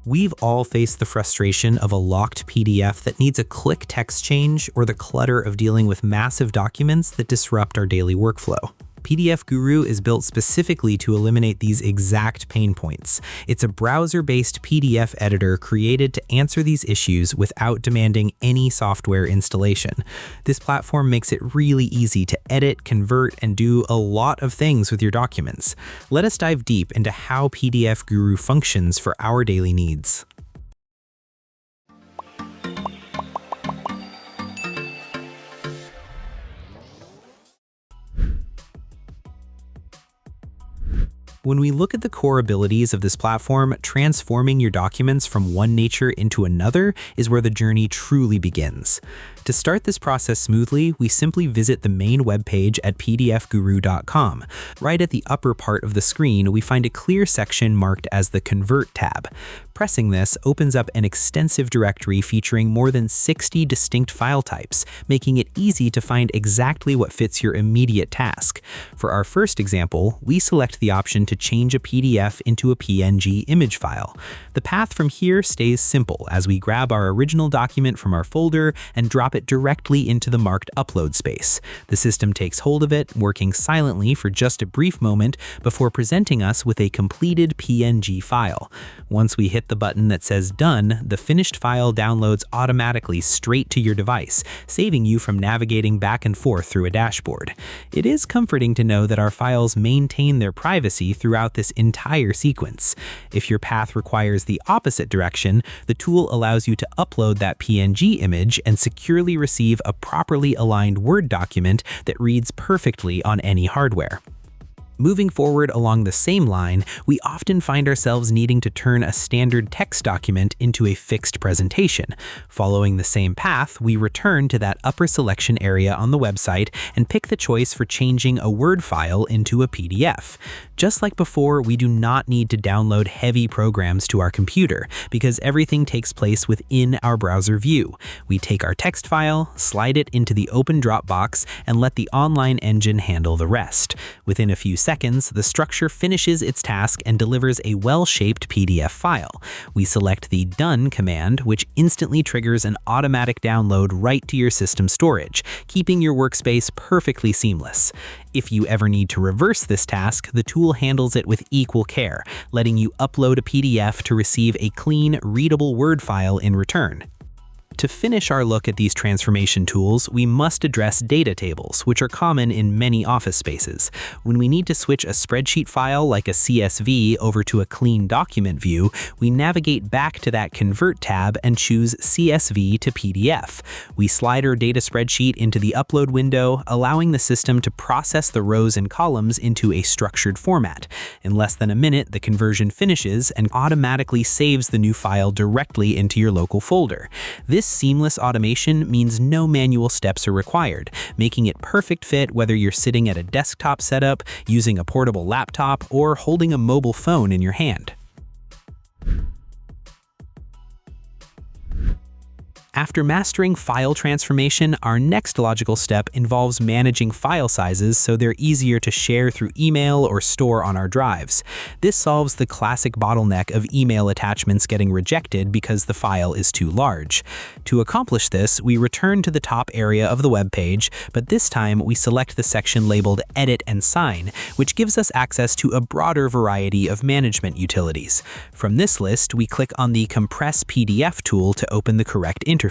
We've all faced the frustration of a locked PDF that needs a quick text change or the clutter of dealing with massive documents that disrupt our daily workflow. PDF Guru is built specifically to eliminate these exact pain points. It's a browser-based PDF editor created to answer these issues without demanding any software installation. This platform makes it really easy to edit, convert, and do a lot of things with your documents. Let us dive deep into how PDF Guru functions for our daily needs. When we look at the core abilities of this platform, transforming your documents from one nature into another is where the journey truly begins. To start this process smoothly, we simply visit the main webpage at pdfguru.com. Right at the upper part of the screen, we find a clear section marked as the Convert tab. Pressing this opens up an extensive directory featuring more than 60 distinct file types, making it easy to find exactly what fits your immediate task. For our first example, we select the option to change a PDF into a PNG image file. The path from here stays simple as we grab our original document from our folder and drop it directly into the marked upload space. The system takes hold of it, working silently for just a brief moment before presenting us with a completed PNG file. Once we hit the button that says Done, the finished file downloads automatically straight to your device, saving you from navigating back and forth through a dashboard. It is comforting to know that our files maintain their privacy throughout this entire sequence. If your path requires the opposite direction, the tool allows you to upload that PNG image and securely receive a properly aligned Word document that reads perfectly on any hardware. Moving forward along the same line, we often find ourselves needing to turn a standard text document into a fixed presentation. Following the same path, we return to that upper selection area on the website and pick the choice for changing a Word file into a PDF. Just like before, we do not need to download heavy programs to our computer because everything takes place within our browser view. We take our text file, slide it into the open Dropbox, and let the online engine handle the rest. Within a few seconds, the structure finishes its task and delivers a well-shaped PDF file. We select the Done command, which instantly triggers an automatic download right to your system storage, keeping your workspace perfectly seamless. If you ever need to reverse this task, the tool handles it with equal care, letting you upload a PDF to receive a clean, readable Word file in return. To finish our look at these transformation tools, we must address data tables, which are common in many office spaces. When we need to switch a spreadsheet file like a CSV over to a clean document view, we navigate back to that Convert tab and choose CSV to PDF. We slide our data spreadsheet into the upload window, allowing the system to process the rows and columns into a structured format. In less than a minute, the conversion finishes and automatically saves the new file directly into your local folder. This seamless automation means no manual steps are required, making it perfect fit whether you're sitting at a desktop setup, using a portable laptop, or holding a mobile phone in your hand. After mastering file transformation, our next logical step involves managing file sizes so they're easier to share through email or store on our drives. This solves the classic bottleneck of email attachments getting rejected because the file is too large. To accomplish this, we return to the top area of the web page, but this time we select the section labeled Edit and Sign, which gives us access to a broader variety of management utilities. From this list, we click on the Compress PDF tool to open the correct interface.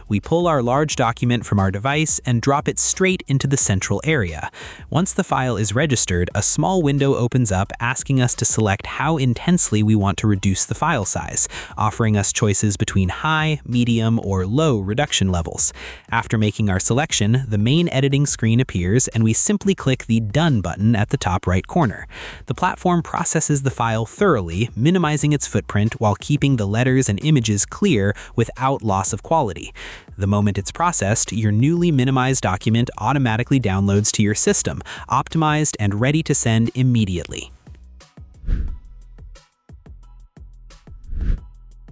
We pull our large document from our device and drop it straight into the central area. Once the file is registered, a small window opens up asking us to select how intensely we want to reduce the file size, offering us choices between high, medium, or low reduction levels. After making our selection, the main editing screen appears and we simply click the Done button at the top right corner. The platform processes the file thoroughly, minimizing its footprint while keeping the letters and images clear without loss of quality. The moment it's processed, your newly minimized document automatically downloads to your system, optimized and ready to send immediately.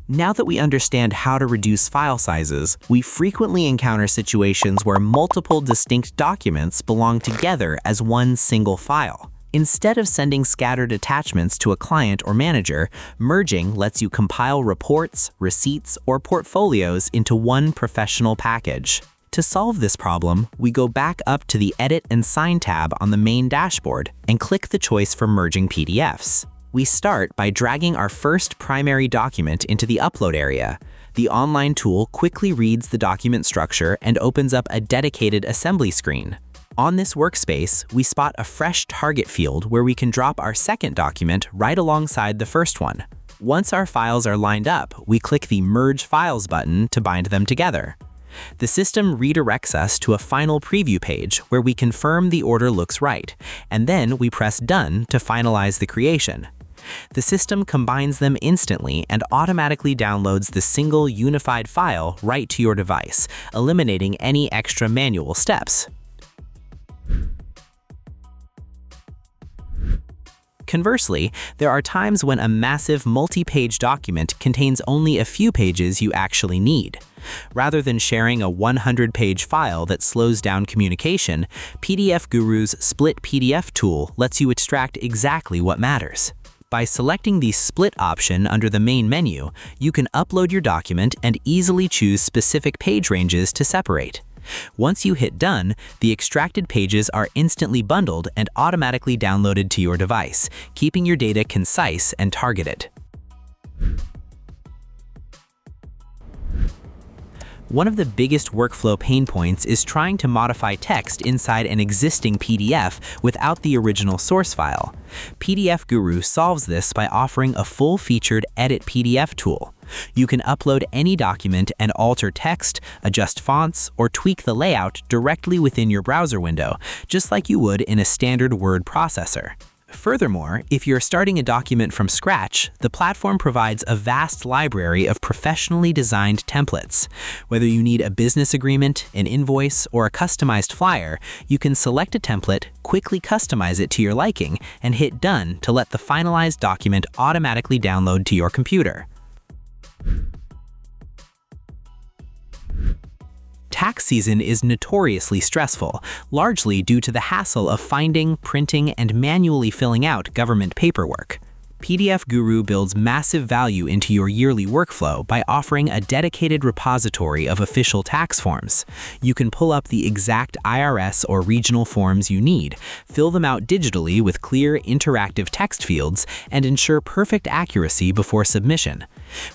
Now that we understand how to reduce file sizes, we frequently encounter situations where multiple distinct documents belong together as one single file. Instead of sending scattered attachments to a client or manager, merging lets you compile reports, receipts, or portfolios into one professional package. To solve this problem, we go back up to the Edit and Sign tab on the main dashboard and click the choice for merging PDFs. We start by dragging our first primary document into the upload area. The online tool quickly reads the document structure and opens up a dedicated assembly screen. On this workspace, we spot a fresh target field where we can drop our second document right alongside the first one. Once our files are lined up, we click the Merge Files button to bind them together. The system redirects us to a final preview page where we confirm the order looks right, and then we press Done to finalize the creation. The system combines them instantly and automatically downloads the single unified file right to your device, eliminating any extra manual steps. Conversely, there are times when a massive multi-page document contains only a few pages you actually need. Rather than sharing a 100-page file that slows down communication, PDF Guru's Split PDF tool lets you extract exactly what matters. By selecting the Split option under the main menu, you can upload your document and easily choose specific page ranges to separate. Once you hit Done, the extracted pages are instantly bundled and automatically downloaded to your device, keeping your data concise and targeted. One of the biggest workflow pain points is trying to modify text inside an existing PDF without the original source file. PDF Guru solves this by offering a full-featured Edit PDF tool. You can upload any document and alter text, adjust fonts, or tweak the layout directly within your browser window, just like you would in a standard word processor. Furthermore, if you're starting a document from scratch, the platform provides a vast library of professionally designed templates. Whether you need a business agreement, an invoice, or a customized flyer, you can select a template, quickly customize it to your liking, and hit Done to let the finalized document automatically download to your computer. Tax season is notoriously stressful, largely due to the hassle of finding, printing, and manually filling out government paperwork. PDF Guru builds massive value into your yearly workflow by offering a dedicated repository of official tax forms. You can pull up the exact IRS or regional forms you need, fill them out digitally with clear, interactive text fields, and ensure perfect accuracy before submission.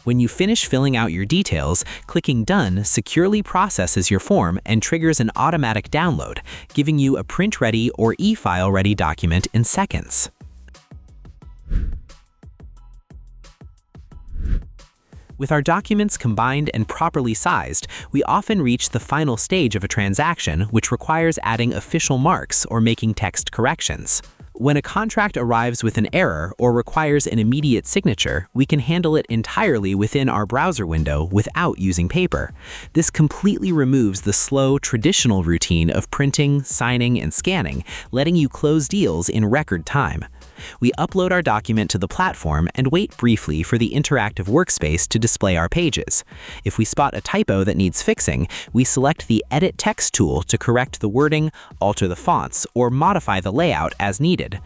When you finish filling out your details, clicking Done securely processes your form and triggers an automatic download, giving you a print-ready or e-file-ready document in seconds. With our documents combined and properly sized, we often reach the final stage of a transaction, which requires adding official marks or making text corrections. When a contract arrives with an error or requires an immediate signature, we can handle it entirely within our browser window without using paper. This completely removes the slow, traditional routine of printing, signing, and scanning, letting you close deals in record time. We upload our document to the platform and wait briefly for the interactive workspace to display our pages. If we spot a typo that needs fixing, we select the Edit Text tool to correct the wording, alter the fonts, or modify the layout as needed.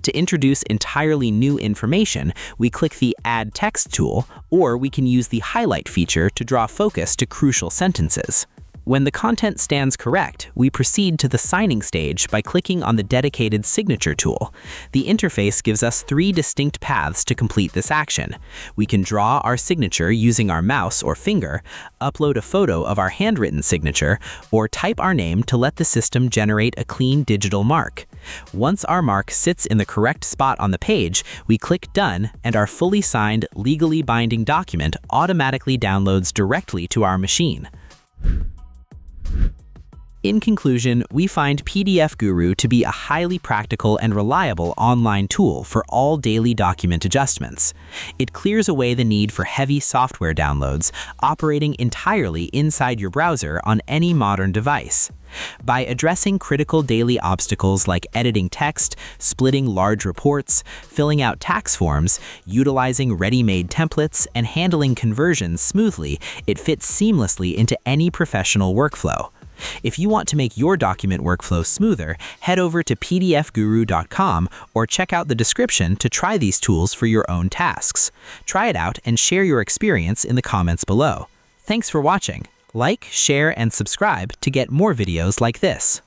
To introduce entirely new information, we click the Add Text tool, or we can use the Highlight feature to draw focus to crucial sentences. When the content stands correct, we proceed to the signing stage by clicking on the dedicated Signature tool. The interface gives us 3 distinct paths to complete this action. We can draw our signature using our mouse or finger, upload a photo of our handwritten signature, or type our name to let the system generate a clean digital mark. Once our mark sits in the correct spot on the page, we click Done, and our fully signed, legally binding document automatically downloads directly to our machine. In conclusion, we find PDF Guru to be a highly practical and reliable online tool for all daily document adjustments. It clears away the need for heavy software downloads, operating entirely inside your browser on any modern device. By addressing critical daily obstacles like editing text, splitting large reports, filling out tax forms, utilizing ready-made templates, and handling conversions smoothly, it fits seamlessly into any professional workflow. If you want to make your document workflow smoother, head over to pdfguru.com or check out the description to try these tools for your own tasks. Try it out and share your experience in the comments below. Thanks for watching. Like, share, and subscribe to get more videos like this.